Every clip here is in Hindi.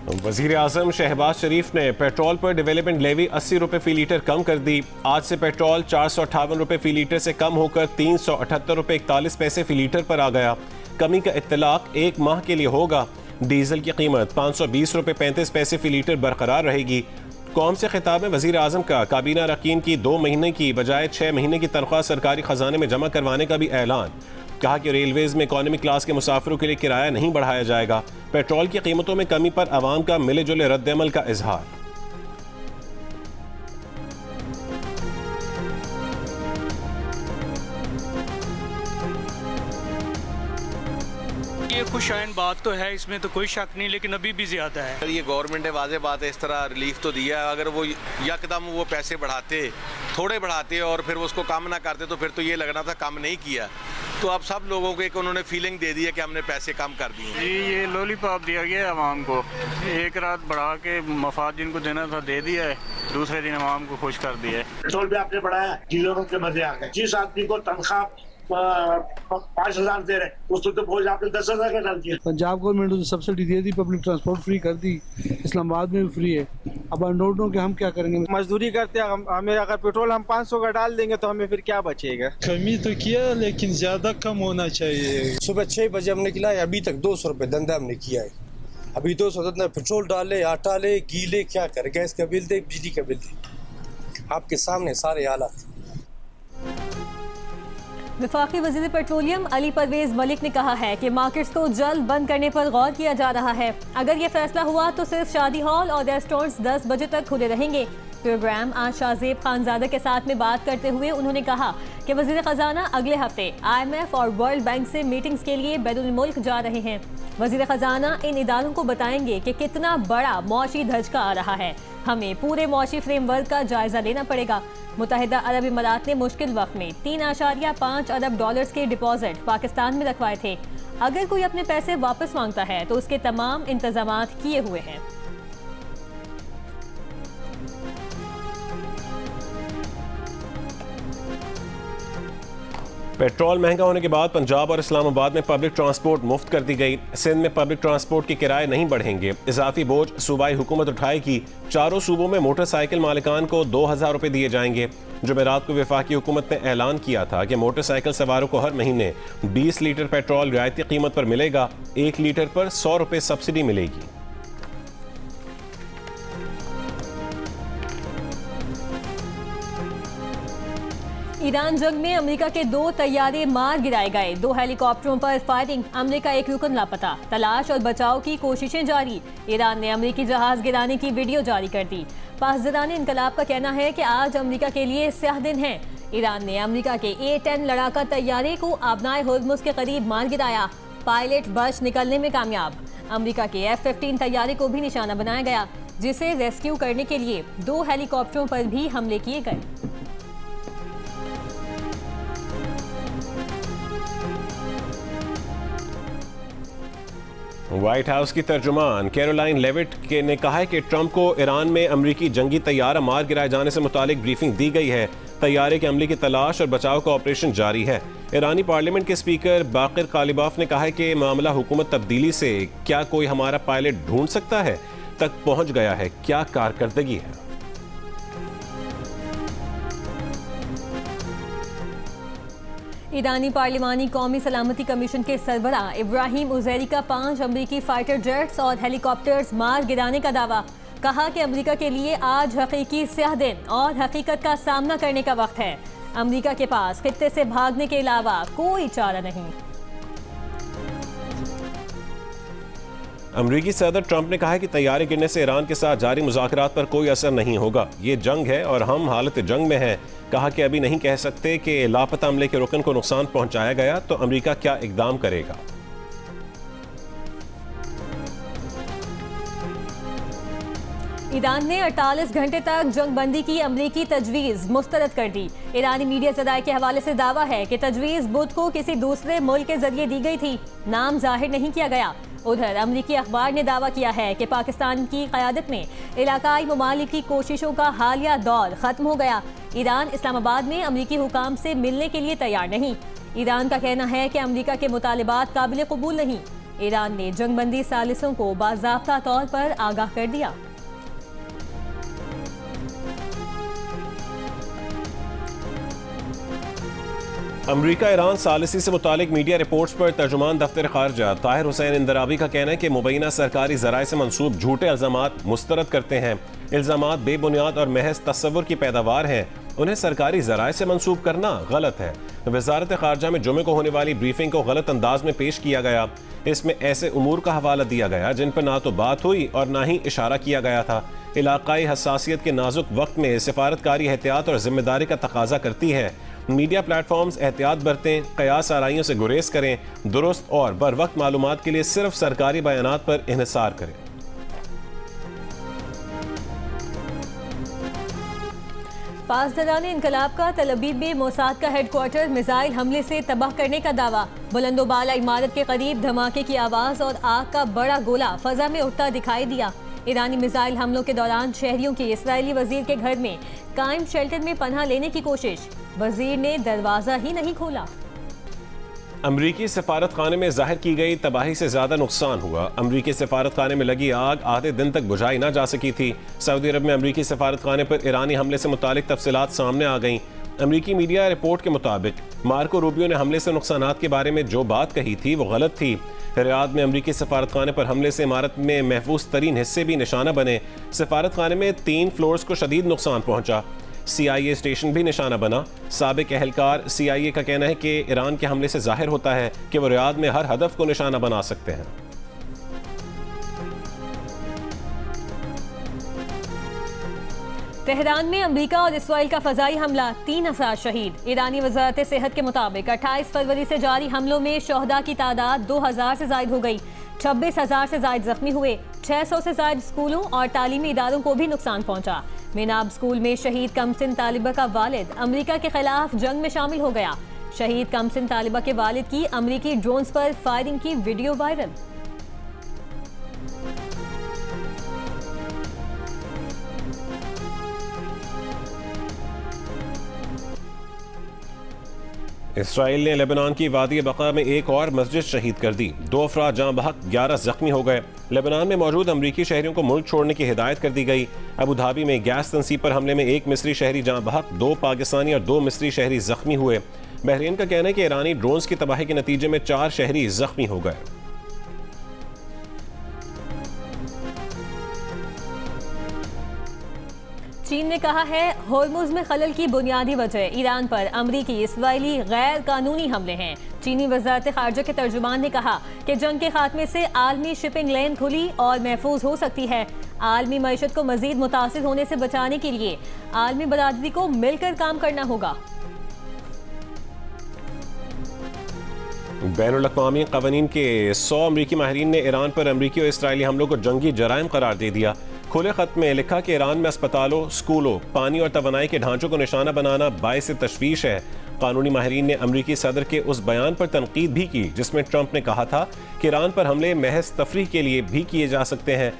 वज़ीर आज़म शहबाज शरीफ ने पेट्रोल पर डेवलपमेंट लेवी 80 रुपये फ़ी लीटर कम कर दी। आज से पेट्रोल 458 रुपये फ़ी लीटर से कम होकर 378 रुपये 41 पैसे फ़ी लीटर पर आ गया। कमी का इत्तलाक 1 माह के लिए होगा। डीजल की कीमत 520 रुपये 35 पैसे फ़ी लीटर बरकरार रहेगी। कौम से खिताब में वज़ीर आज़म का काबीना अरकान की 2 महीने की बजाय 6 महीने की तनख्वाह सरकारी खजाने में जमा करवाने का भी ऐलान। कहा कि रेलवेज में इकॉनमी क्लास के मुसाफिरों के लिए किराया नहीं बढ़ाया जाएगा। पेट्रोल की कीमतों में कमी पर अवाम का मिले जुले रद्द-ए-अमल का इजहार। ये खुशाइन बात तो है, इसमें तो कोई शक नहीं, लेकिन अभी भी ज्यादा है। ये गवर्नमेंट ने वाज़ेह बात है, इस तरह रिलीफ तो दिया है। अगर वो यकदम वो पैसे बढ़ाते, थोड़े बढ़ाते और फिर उसको कम ना करते तो फिर तो ये लगना था कम नहीं किया। तो अब सब लोगों को एक उन्होंने फीलिंग दे दी है कि हमने पैसे कम कर दिए। जी, ये लॉलीपॉप दिया गया आवाम को, एक रात बढ़ा के मफाद जिनको देना था दे दिया है, दूसरे दिन आवाम को खुश कर दिया है। पेट्रोल भी आपने बढ़ाया, डीलरों के मजे आ गए। जिस आदमी को तनख्वाह 5,000 दे रहे, उसको तो बोझ आपने 10,000 का डाल दिया। पंजाब गवर्नमेंट ने तो सब्सिडी दे दी, पब्लिक ट्रांसपोर्ट फ्री कर दी, इस्लामाबाद में भी फ्री है। अब अनरोडों के हम क्या करेंगे? मजदूरी करते हैं, हमें अगर पेट्रोल हम 500 का डाल देंगे तो हमें फिर क्या बचेगा? कमी तो किया लेकिन ज्यादा कम होना चाहिए। सुबह 6 बजे हमने खिलाया, अभी तक 200 रुपये धंधा हमने किया है। अभी 200 धंधा, पेट्रोल डाले, आटा ले, घी ले, क्या करे? गैस का बिल दे, बिजली का बिल दे, आपके सामने सारे हालात। वफाकी वज़ीर पेट्रोलियम अली परवेज मलिक ने कहा है कि मार्केट्स को जल्द बंद करने पर गौर किया जा रहा है। अगर ये फैसला हुआ तो सिर्फ शादी हॉल और रेस्टोरेंट्स 10 बजे तक खुले रहेंगे। प्रोग्राम आज शाहजेब खानजादा के साथ में बात करते हुए उन्होंने कहा कि वज़ीर ख़जाना अगले हफ्ते IMF और वर्ल्ड बैंक से मीटिंग्स के लिए बैरुल मुल्क जा रहे हैं। वज़ीर ख़जाना इन इदारों को बताएंगे कि कितना बड़ा मौशी धचका आ रहा है। हमें पूरे मौशी फ्रेमवर्क का जायजा लेना पड़ेगा। मुत्तहिदा अरब इमारात ने मुश्किल वक्त में 3.5 अरब डॉलर्स के डिपॉजिट पाकिस्तान में रखवाए थे। अगर कोई अपने पैसे वापस मांगता है तो उसके तमाम इंतजामात किए हुए हैं। पेट्रोल महंगा होने के बाद पंजाब और इस्लामाबाद में पब्लिक ट्रांसपोर्ट मुफ्त कर दी गई। सिंध में पब्लिक ट्रांसपोर्ट के किराए नहीं बढ़ेंगे। इजाफी बोझ सूबाई हुकूमत उठाएगी। चारों सूबों में मोटरसाइकिल मालिकान को 2,000 रुपये दिए जाएंगे। जुमेरात को वफाकी हुकूमत ने ऐलान किया था कि मोटरसाइकिल सवारों को हर महीने 20 लीटर पेट्रोल रियायती कीमत पर मिलेगा। 1 लीटर पर 100 रुपये सब्सिडी मिलेगी। ईरान जंग में अमेरिका के 2 तैयारे मार गिराए गए। 2 हेलीकॉप्टरों पर फायरिंग, अमेरिका एक रुकन लापता। तलाश और बचाव की कोशिशें जारी। ईरान ने अमेरिकी जहाज गिराने की वीडियो जारी कर दी। पासदारान इनकलाब का कहना है कि आज अमेरिका के लिए स्याह दिन है। ईरान ने अमेरिका के A-10 लड़ाका तैयारे को आबनाए हुर्मुज़ के करीब मार गिराया। पायलट बच निकलने में कामयाब। अमेरिका के F-15 तैयारे को भी निशाना बनाया गया, जिसे रेस्क्यू करने के लिए 2 हेलीकॉप्टरों पर भी हमले किए गए। व्हाइट हाउस की तर्जुमान कैरोलाइन लेविट ने कहा है कि ट्रंप को ईरान में अमरीकी जंगी तैयारा मार गिराए जाने से मुतालिक ब्रीफिंग दी गई है। तैयारे के अमले की तलाश और बचाव का ऑपरेशन जारी है। ईरानी पार्लियामेंट के स्पीकर बाकिर कालिबाफ ने कहा है कि मामला हुकूमत तब्दीली से क्या कोई हमारा पायलट ढूंढ सकता है तक पहुंच गया है। क्या कारकर्दगी है। ईरानी पार्लिमानी कौमी सलामती कमीशन के सरबराह इब्राहिम उजैरी का 5 अमरीकी फाइटर जेट्स और हेलीकॉप्टर्स मार गिराने का दावा। कहा कि अमेरिका के लिए आज हकीकी स्याह दिन और हकीकत का सामना करने का वक्त है। अमेरिका के पास खित्ते से भागने के अलावा कोई चारा नहीं। अमरीकी सदर ट्रंप ने कहा है कि तैयारे गिरने से ईरान के साथ जारी मुज़ाकरात पर कोई असर नहीं होगा। ये जंग है और हम हालत जंग में हैं। कहा कि अभी नहीं कह सकते कि लापता अमले के रुकन को नुकसान पहुंचाया गया तो अमरीका क्या इकदाम करेगा। ईरान ने 48 घंटे तक जंगबंदी की अमरीकी तजवीज़ मुस्तरद कर दी। ईरानी मीडिया ज़राए के हवाले से दावा है कि तजवीज़ बुध को किसी दूसरे मुल्क के जरिए दी गई थी। नाम जाहिर नहीं किया गया। उधर अमरीकी अखबार ने दावा किया है कि पाकिस्तान की क़यादत में इलाकाई ममालिक की कोशिशों का हालिया दौर ख़त्म हो गया। ईरान इस्लामाबाद में अमरीकी हुकाम से मिलने के लिए तैयार नहीं। ईरान का कहना है कि अमरीका के मुतालिबात काबिल कबूल नहीं। ईरान ने जंगबंदी सालिसों को बाज़ाब्ता तौर पर आगाह कर दिया। अमरीका ईरान सालिसी से मुतालिक मीडिया रिपोर्ट्स पर तर्जुमान दफ्तर खारजा ताहिर हुसैन इंदराबी का कहना है कि मुबैना सरकारी ज़राए से मंसूब झूठे इल्ज़ामात मुस्तरद करते हैं। इल्ज़ामात बेबुनियाद और महज तस्वुर की पैदावार हैं, उन्हें सरकारी ज़राए से मंसूब करना गलत है। वज़ारत खारजा में जुमे को होने वाली ब्रीफिंग को गलत अंदाज में पेश किया गया। इसमें ऐसे उमूर का हवाला दिया गया जिन पर ना तो बात हुई और ना ही इशारा किया गया था। इलाकाई हसासियत के नाजुक वक्त में सिफारतकारी एहतियात और जिम्मेदारी का तकाजा करती है। मीडिया प्लेटफॉर्म्स एहतियात बरतें, कयास आराइयों से गुरेज करें, दुरुस्त और बर वक्त मालूमात के लिए सिर्फ सरकारी बयानात पर इन्हिसार करें। पासदारान इनकलाब का तल अबीब में मोसाद का हेडक्वार्टर मिसाइल हमले से तबाह करने का दावा। बुलंदोबाला इमारत के करीब धमाके की आवाज और आग का बड़ा गोला फजा में उठता दिखाई दिया। ईरानी मिसाइल हमलों के दौरान शहरियों की इस्राएली वजीर के घर में कायम शेल्टर में पनाह लेने की कोशिश, वजीर ने दरवाजा ही नहीं खोला। अमरीकी सफारत खाने में जाहिर की गई तबाही से ज्यादा नुकसान हुआ। अमरीकी सफारत खाने में लगी आग आधे दिन तक बुझाई ना जा सकी थी। सऊदी अरब में अमरीकी सफारत खाने पर ईरानी हमले से मुतालिक तफसीलात सामने आ गईं। अमरीकी मीडिया रिपोर्ट के मुताबिक मार्को रूबियो ने हमले से नुकसानात के बारे में जो बात कही थी वो गलत थी। रियाद में अमरीकी सफारत खाने पर हमले से इमारत में महफूज तरीन हिस्से भी निशाना बने। सफारत खाने में 3 फ्लोर्स को शदीद नुकसान पहुंचा। CIA स्टेशन भी निशाना बना। साबिक एहलकार CIA का कहना है कि ईरान के हमले से जाहिर होता है कि वो रियाद में हर हदफ को निशाना बना सकते हैं। तेहरान में अमरीका और इसराइल का फजाई हमला, 3 अफराद शहीद। ईरानी वजारत सेहत के मुताबिक 28 फरवरी से जारी हमलों में शोहदा की तादाद 2000 से जायद हो गई। 26,000 से जायद जख्मी हुए। 600 से जायद स्कूलों और तालीमी इदारों को भी नुकसान पहुंचा। मेनाब स्कूल में शहीद कमसिन तालिबा का वालिद अमरीका के खिलाफ जंग में शामिल हो गया। शहीद कमसिन तालिबा के वालिद की अमरीकी ड्रोन्स पर फायरिंग की वीडियो वायरल। इसराइल ने लेबनान की वादी बका में एक और मस्जिद शहीद कर दी। 2 अफराद जहां बहक 11 जख्मी हो गए। लेबनान में मौजूद अमरीकी शहरियों को मुल्क छोड़ने की हिदायत कर दी गई। अबू धाबी में गैस तनसीब पर हमले में 1 मिस्री शहरी जहां बहक, 2 पाकिस्तानी और 2 मिस्री शहरी जख्मी हुए। बहरीन का कहना है कि ईरानी ड्रोन्स की तबाही के नतीजे में 4 शहरी जख्मी हो गए। चीन ने कहा है होर्मुज में खलल की बुनियादी वजह ईरान पर अमरीकी इसराइली गैर कानूनी हमले हैं। चीनी वजारत खारजा के तर्जुमान ने कहा कि जंग के खात्मे से आलमी शिपिंग लेन खुली और महफूज हो सकती है। आलमी मईशत को मजीद मुतासिर होने से बचाने के लिए आलमी बरादरी को मिलकर काम करना होगा। बैनुल-अक़वामी क़वानीन के 100 अमरीकी माहिरीन ने ईरान पर अमरीकी और इसराइली हमलों को जंगी जराइम करार दे दिया। खुले खत में लिखा कि ईरान में अस्पतालों, स्कूलों, पानी और तवानाई के ढांचों को निशाना बनाना बाइस तशवीश है। कानूनी माहिरीन ने अमरीकी सदर के उस बयान पर तनकीद भी की जिसमें ट्रंप ने कहा था कि ईरान पर हमले महज तफरीह के लिए भी किए जा सकते हैं।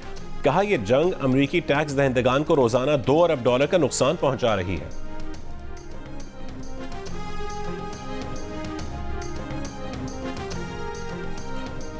कहा यह जंग अमरीकी टैक्स दहिंदगान को रोजाना $2 अरब का नुकसान पहुंचा रही है।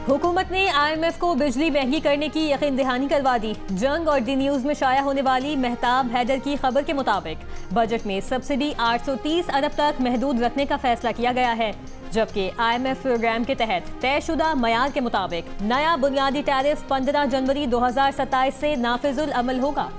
हुकूमत ने IMF को बिजली महंगी करने की यकीन दहानी करवा दी। जंग और डी न्यूज में शाया होने वाली महताब हैदर की खबर के मुताबिक बजट में सब्सिडी 830 अरब तक महदूद रखने का फैसला किया गया है, जबकि IMF प्रोग्राम के तहत तयशुदा मयार के मुताबिक नया बुनियादी टैरिफ 15 जनवरी 2027 से नाफिजुल अमल होगा।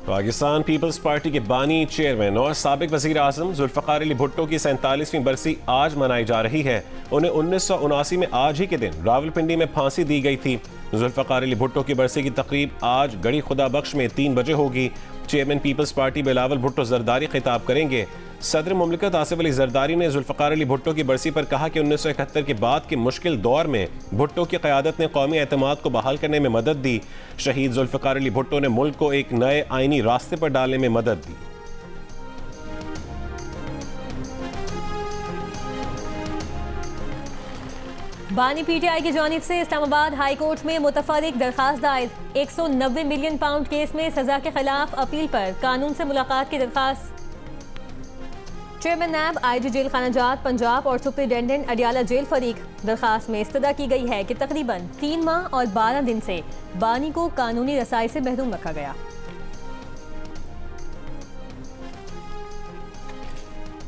पाकिस्तान पीपल्स पार्टी के बानी, चेयरमैन और साबिक वजीर आजम जुल्फ़िकार अली भुट्टो की 47वीं बरसी आज मनाई जा रही है। उन्हें 1979 में आज ही के दिन रावलपिंडी में फांसी दी गई थी। जुल्फ़िकार अली भुट्टो की बरसी की तकरीब आज गड़ी खुदा बख्श में 3 बजे होगी। Chairman People's Party Bilawal Bhutto Zardari खिताब करेंगे। सदर मुमलिकत आसिफ अली जरदारी ने जुल्फ़िकार अली भुट्टो की बरसी पर कहा कि 1971 के बाद के मुश्किल दौर में भुट्टो की क़यादत ने कौमी एतमाद को बहाल करने में मदद दी। शहीद जुल्फ़िकार अली भुट्टो ने मुल्क को एक नए आईनी रास्ते पर डालने में मदद दी। बानी PTI की जानिब से इस्लामाबाद हाई कोर्ट में मुतफर्रिक दरखास्त दायर। 190 मिलियन पाउंड केस में सजा के खिलाफ अपील पर कानून से मुलाकात की दरखास्त। चेयरमैन नैब, IG जेल खानाजात पंजाब और सुप्रिंटेंडेंट अडियाला जेल फरीक दरखास्त में इस्तदा की गई है कि तकरीबन 3 माह और 12 दिन से बानी को कानूनी रसाई से महरूम रखा गया।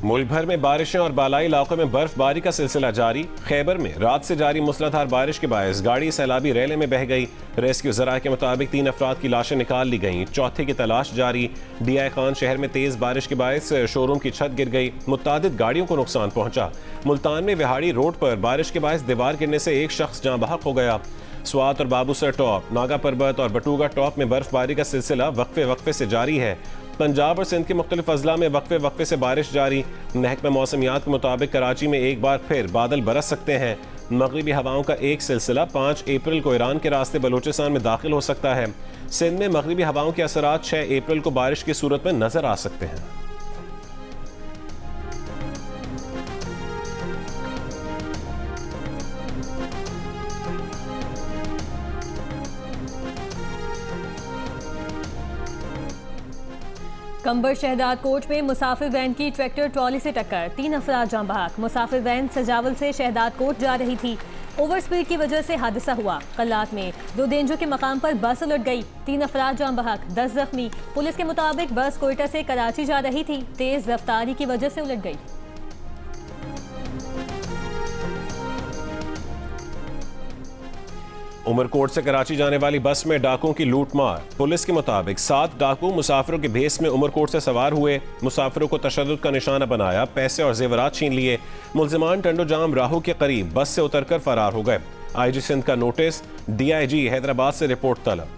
मुल्क भर में बारिशें और बालाई इलाकों में बर्फबारी का सिलसिला जारी। खैबर में रात से जारी मूसलाधार बारिश के बायस गाड़ी सैलाबी रेले में बह गई। रेस्क्यू ज़राए के मुताबिक 3 अफराद की लाशें निकाल ली गईं, चौथे की तलाश जारी। DI खान शहर में तेज बारिश के बायस शोरूम की छत गिर गई, मुतादिद गाड़ियों को नुकसान पहुंचा। मुल्तान में विहाड़ी रोड पर बारिश के बायस दीवार गिरने से एक शख्स जाँ बहक हो गया। स्वात और बाबूसर टॉप, नागा पर्बत और बटूगा टॉप में बर्फबारी का सिलसिला वक्फे वक्फे से जारी है। पंजाब और सिंध के मुख्तलिफ अजला में वक्फे वक्फे से बारिश जारी। महकमा मौसमियात के मुताबिक कराची में एक बार फिर बादल बरस सकते हैं। मगरिबी हवाओं का एक सिलसिला 5 अप्रैल को ईरान के रास्ते बलूचिस्तान में दाखिल हो सकता है। सिंध में मगरिबी हवाओं के असरात 6 अप्रैल को बारिश की सूरत में नजर आ सकते हैं। कंबर शहदाद कोट में मुसाफिर वैन की ट्रैक्टर ट्रॉली से टक्कर, 3 अफराद जाँ बहक। मुसाफिर वैन सजावल से शहदाद कोट जा रही थी। ओवर स्पीड की वजह से हादसा हुआ। कल्लात में दुदेंजो के मकाम पर बस उलट गई, 3 अफराद जाँ बहक, 10 जख्मी। पुलिस के मुताबिक बस कोयटा से कराची जा रही थी, तेज रफ्तारी की वजह से उलट गई। उमरकोट से कराची जाने वाली बस में डाकुओं की लूटमार। पुलिस के मुताबिक 7 डाकू मुसाफिरों के भेस में उमरकोट से सवार हुए, मुसाफिरों को तशद्दुद का निशाना बनाया, पैसे और जेवरात छीन लिए। मुल्जिमान टंडो जाम राहू के करीब बस से उतरकर फरार हो गए। IG सिंध का नोटिस, DIG हैदराबाद से रिपोर्ट तलब।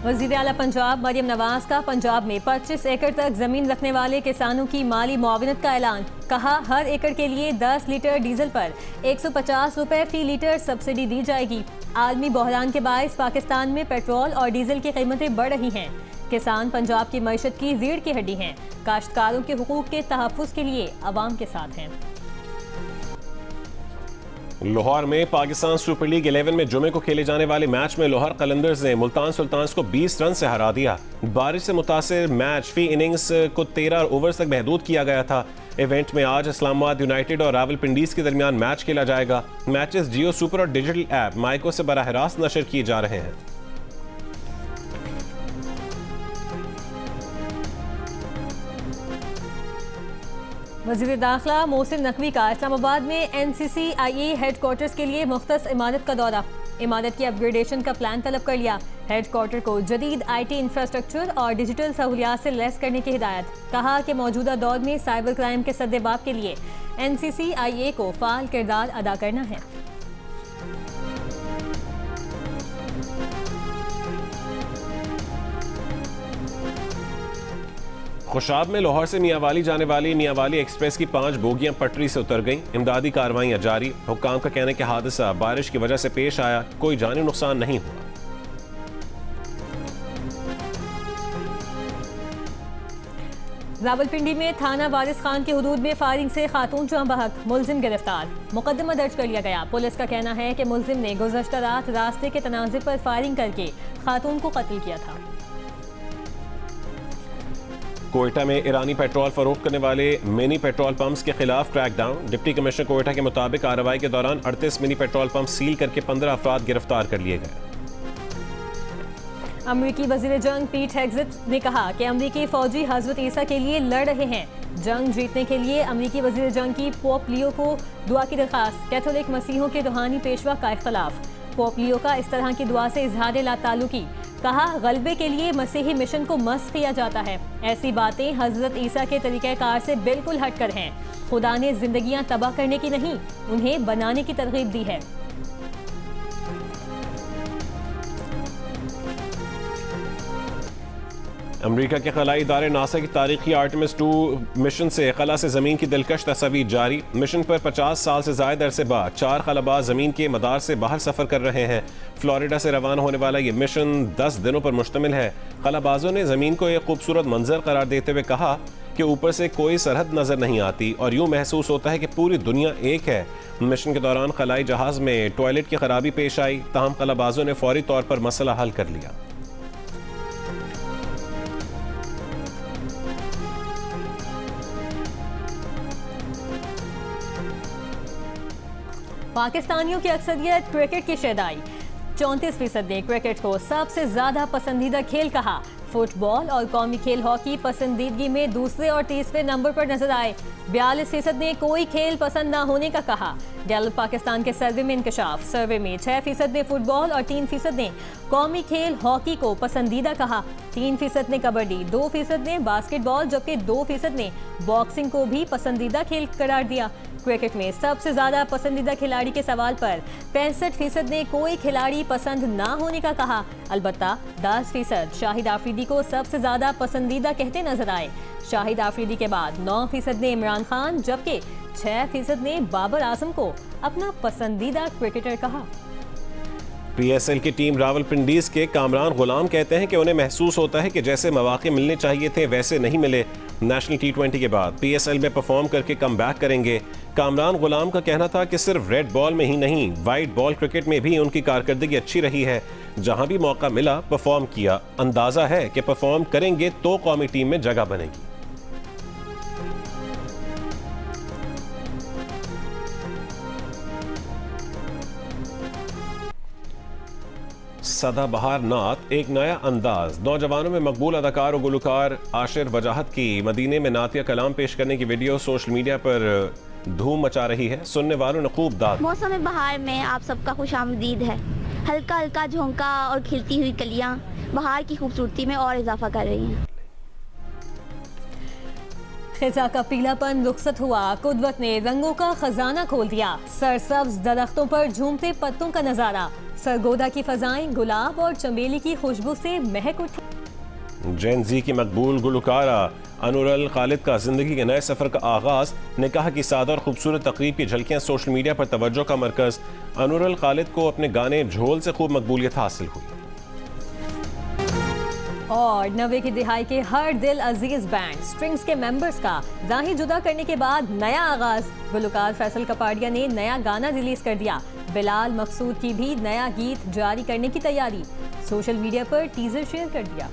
वज़ीर आला पंजाब मरियम नवाज का पंजाब में 25 एकड़ तक जमीन रखने वाले किसानों की माली मुआवनत का ऐलान। कहा, हर एकड़ के लिए 10 लीटर डीजल पर 150 रुपए फी लीटर सब्सिडी दी जाएगी। आलमी बहरान के बायस पाकिस्तान में पेट्रोल और डीजल की कीमतें बढ़ रही हैं। किसान पंजाब की मईशत की रीढ़ की हड्डी हैं। काश्तकारों के हुकूक के तहफ़्फ़ुज़ के लिए अवाम के साथ हैं। लाहौर में पाकिस्तान सुपर लीग 11 में जुमे को खेले जाने वाले मैच में लाहौर कलंदर्स ने मुल्तान सुल्तान्स को 20 रन से हरा दिया। बारिश से मुतासिर मैच फी इनिंग्स को 13 ओवर्स तक महदूद किया गया था। इवेंट में आज इस्लामाबाद यूनाइटेड और रावलपिंडीज के दरमियान मैच खेला जाएगा। मैचेस जियो सुपर और डिजिटल ऐप माइको से बराह रास्त नशर किए जा रहे हैं। वज़ीर दाखिला मोहसिन नकवी का इस्लामाबाद में NCCIE हेडक्वार्टर्स के लिए मुख्तस इमारत का दौरा। इमारत की अपग्रेडेशन का प्लान तलब कर लिया। हेडक्वार्टर को जदीद IT इंफ्रास्ट्रक्चर और डिजिटल सहूलियात से लैस करने की हिदायत। कहा कि मौजूदा दौर में साइबर क्राइम के सद्देबाब के लिए NCCIE को फ़ाल किरदार अदा करना है। खुशाब में लाहौर से मियांवाली जाने वाली मियांवाली एक्सप्रेस की 5 बोगियां पटरी से उतर गईं। इमदादी कार्रवाइयां जारी। हुक्काम का कहना है कि हादसा बारिश की वजह से पेश आया, कोई जानी नुकसान नहीं हुआ। रावलपिंडी में थाना वारिस खान के हुदूद में फायरिंग से खातून जाँ बहक, मुलजिम गिरफ्तार। मुकदमा दर्ज कर लिया गया। पुलिस का कहना है कि मुलजिम ने गुज़श्ता रात रास्ते के तनाज़े पर फायरिंग करके खातून को कत्ल किया था। कोयटा में ईरानी पेट्रोल फरोख्त करने वाले मिनी पेट्रोल पंप्स के खिलाफ क्रैकडाउन। डिप्टी कमिश्नर कोयटा के मुताबिक कार्रवाई के दौरान 38 मिनी पेट्रोल पंप सील करके 15 अफराद गिरफ्तार कर लिए गए। अमरीकी वजीर जंग पीट हेग्सेथ ने कहा कि अमरीकी फौजी हजरत ईसा के लिए लड़ रहे हैं। जंग जीतने के लिए अमरीकी वजीर जंग की पोप लियो को दुआ की दरखास्त। कैथोलिक मसीहों के रूहानी पेशवा का इख्तलाफ। पोप लियो का इस तरह की दुआ से इजहार लाताल्लुकी। कहा, गलबे के लिए मसीही मिशन को मस्ख किया जाता है। ऐसी बातें हजरत ईसा के तरीक़ाकार से बिल्कुल हटकर हैं। खुदा ने जिंदगियां तबाह करने की नहीं, उन्हें बनाने की तरगीब दी है। अमेरिका के खलाई इदारे नासा की तारीखी आर्टेमिस 2 मिशन से खला से ज़मीन की दिलकश तस्वीर जारी। मिशन पर 50 साल से ज़ायद अरसे बाद 4 खलाबाज ज़मीन के मदार से बाहर सफ़र कर रहे हैं। फ्लोरिडा से रवाना होने वाला ये मिशन 10 दिनों पर मुश्तमिल है। खलाबाजों ने ज़मीन को एक खूबसूरत मंजर करार देते हुए कहा कि ऊपर से कोई सरहद नज़र नहीं आती और यूँ महसूस होता है कि पूरी दुनिया एक है। मिशन के दौरान खलाई जहाज़ में टॉयलेट की खराबी पेश आई, ताहम खलाबाजों ने फौरी तौर पर मसला हल कर लिया। पाकिस्तानियों की अक्सरियत क्रिकेट की शैदाई। 34% ने क्रिकेट को सबसे ज्यादा पसंदीदा खेल कहा। फुटबॉल और कौमी खेल हॉकी पसंदीदगी में दूसरे और तीसरे नंबर पर नजर आए। 42% ने कोई खेल पसंद न होने का कहा। गैलप पाकिस्तान के सर्वे में इंकशाफ। सर्वे में 6% ने फुटबॉल और 3% ने कौमी खेल हॉकी को पसंदीदा कहा। 3% ने कबड्डी, 2% ने बास्केटबॉल, जबकि 2% ने बॉक्सिंग को भी पसंदीदा खेल करार दिया। क्रिकेट में सबसे ज्यादा पसंदीदा खिलाड़ी के सवाल पर 65% ने कोई खिलाड़ी पसंद ना होने का कहा। अलबत्ता 10% शाहिद आफरीदी को सबसे ज्यादा पसंदीदा कहते नजर आए। शाहिद आफरीदी के बाद 9% ने इमरान खान, जबकि 6% ने बाबर आजम को अपना पसंदीदा क्रिकेटर कहा। PSL की टीम रावलपिंडीज के कामरान गुलाम कहते हैं कि उन्हें महसूस होता है कि जैसे मौके मिलने चाहिए थे वैसे नहीं मिले। नेशनल T20 के बाद PSL में परफॉर्म करके कम बैक करेंगे। कामरान गुलाम का कहना था कि सिर्फ रेड बॉल में ही नहीं, वाइट बॉल क्रिकेट में भी उनकी कारकर्दगी अच्छी रही है। जहां भी मौका मिला परफॉर्म किया। अंदाजा है कि परफॉर्म करेंगे तो कौमी टीम में जगह बनेगी। सदाबहार नात एक नया अंदाज। नौजवानों में मकबूल अदाकार और गुलकार आशिर वजाहत की मदीने में नातिया कलाम पेश करने की वीडियो सोशल मीडिया पर धूम मचा रही है। सुनने वालों ने खूब दाद। मौसम बहार में आप सबका खुशामदीद है। हल्का हल्का झोंका और खिलती हुई कलियां बहार की खूबसूरती में और इजाफा कर रही हैं। खिजा का पीलापन रुखसत हुआ। कुदरत ने रंगों का खजाना खोल दिया। सरसब्ज दरख्तों पर झूमते पत्तों का नजारा। सरगोदा की फजाएं गुलाब और चमेली की खुशबू से महक उठी। जेन जी की मकबूल गुलकारा अनुरल खालिद का जिंदगी के नए सफर का आगाज। निकाह की सादा और खूबसूरत तकरीब की झलकियां सोशल मीडिया पर तवज्जो का मरकज। अनुरल खालिद को अपने गाने झोल से खूब मकबूलियत हासिल हुई। और 90 की दिहाई के हर दिल अजीज बैंड स्ट्रिंग्स के मेंबर्स का राही जुदा करने के बाद नया आगाज। गुलकार फैसल कपाड़िया ने नया गाना रिलीज कर दिया। बिलाल मकसूद की भी नया गीत जारी करने की तैयारी। सोशल मीडिया पर टीजर शेयर कर दिया।